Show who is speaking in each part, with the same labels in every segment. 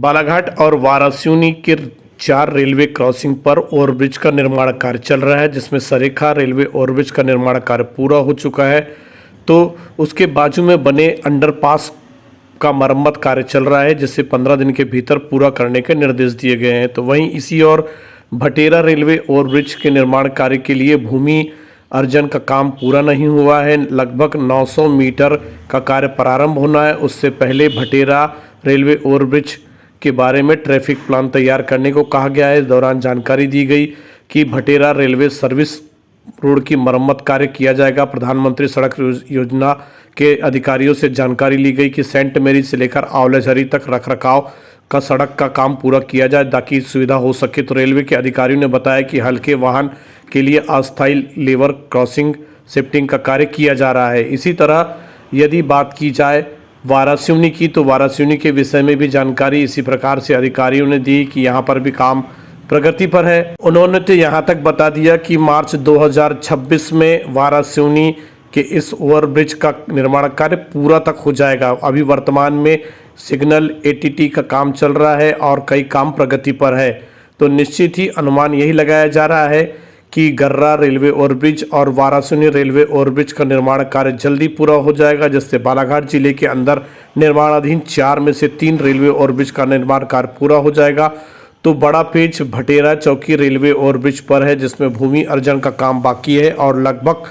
Speaker 1: बालाघाट और वारासिवनी के 4 railway crossing पर ओवरब्रिज का निर्माण कार्य चल रहा है, जिसमें सरेखा रेलवे ओवरब्रिज का निर्माण कार्य पूरा हो चुका है। तो उसके बाजू में बने अंडरपास का मरम्मत कार्य चल रहा है, जिसे 15 दिन के भीतर पूरा करने के निर्देश दिए गए हैं। तो वहीं इसी ओर भटेरा रेलवे ओवरब्रिज के निर्माण कार्य के लिए भूमि अर्जन का काम पूरा नहीं हुआ है। लगभग 900 मीटर का कार्य प्रारंभ होना है। उससे पहले भटेरा रेलवे ओवरब्रिज के बारे में ट्रैफिक प्लान तैयार करने को कहा गया है। इस दौरान जानकारी दी गई कि भटेरा रेलवे सर्विस रोड की मरम्मत कार्य किया जाएगा। प्रधानमंत्री सड़क योजना के अधिकारियों से जानकारी ली गई कि सेंट मेरी से लेकर आंवलाझरी तक रखरखाव का सड़क का काम पूरा किया जाए ताकि सुविधा हो सके। तो रेलवे के अधिकारियों ने बताया कि हल्के वाहन के लिए अस्थायी लेवल क्रॉसिंग शिफ्टिंग का कार्य किया जा रहा है। इसी तरह यदि बात की जाए वारासिवनी की, तो वारासिवनी के विषय में भी जानकारी इसी प्रकार से अधिकारियों ने दी कि यहाँ पर भी काम प्रगति पर है। उन्होंने तो यहाँ तक बता दिया कि मार्च 2026 में वारासिवनी के इस ओवरब्रिज का निर्माण कार्य पूरा तक हो जाएगा। अभी वर्तमान में सिग्नल एटीटी का काम चल रहा है और कई काम प्रगति पर है। तो निश्चित ही अनुमान यही लगाया जा रहा है कि गर्रा रेलवे ओवरब्रिज और वारासिवनी रेलवे ओवरब्रिज का निर्माण कार्य जल्दी पूरा हो जाएगा, जिससे बालाघाट जिले के अंदर निर्माणाधीन 4 में से 3 रेलवे ओवरब्रिज का निर्माण कार्य पूरा हो जाएगा। तो बड़ा पेच भटेरा चौकी रेलवे ओवरब्रिज पर है, जिसमें भूमि अर्जन का काम बाकी है और लगभग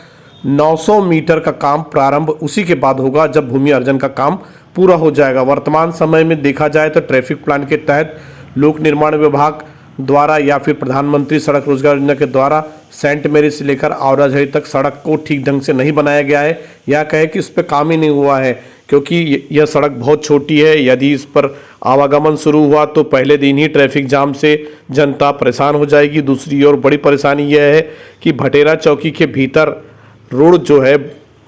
Speaker 1: 900 मीटर का काम प्रारंभ उसी के बाद होगा जब भूमि अर्जन का काम पूरा हो जाएगा। वर्तमान समय में देखा जाए तो ट्रैफिक प्लान के तहत लोक निर्माण विभाग द्वारा या फिर प्रधानमंत्री सड़क रोजगार योजना के द्वारा सेंट मेरी से लेकर आंवलाझरी तक सड़क को ठीक ढंग से नहीं बनाया गया है, या कहे कि इस पर काम ही नहीं हुआ है, क्योंकि यह सड़क बहुत छोटी है। यदि इस पर आवागमन शुरू हुआ तो पहले दिन ही ट्रैफिक जाम से जनता परेशान हो जाएगी। दूसरी ओर बड़ी परेशानी यह है कि भटेरा चौकी के भीतर रोड जो है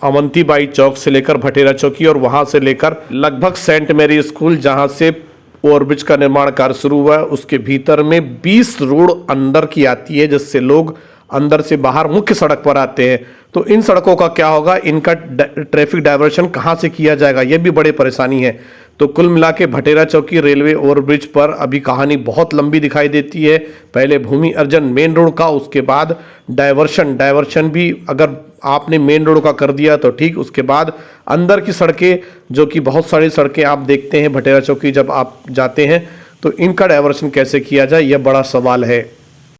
Speaker 1: अवंतीबाई चौक से लेकर भटेरा चौकी और वहां से लेकर लगभग सेंट मेरी स्कूल जहां से ओवरब्रिज का निर्माण कार्य शुरू हुआ है, उसके भीतर में 20 रोड अंदर की आती है, जिससे लोग अंदर से बाहर मुख्य सड़क पर आते हैं। तो इन सड़कों का क्या होगा, इनका ट्रैफिक डायवर्शन कहां से किया जाएगा, यह भी बड़ी परेशानी है। तो कुल मिला के भटेरा चौकी रेलवे ओवरब्रिज पर अभी कहानी बहुत लंबी दिखाई देती है। पहले भूमि अर्जन मेन रोड का, उसके बाद डायवर्शन भी अगर आपने मेन रोड का कर दिया तो ठीक, उसके बाद अंदर की सड़कें, जो कि बहुत सारी सड़कें आप देखते हैं भटेरा चौकी जब आप जाते हैं, तो इनका डायवर्शन कैसे किया जाए, यह बड़ा सवाल है।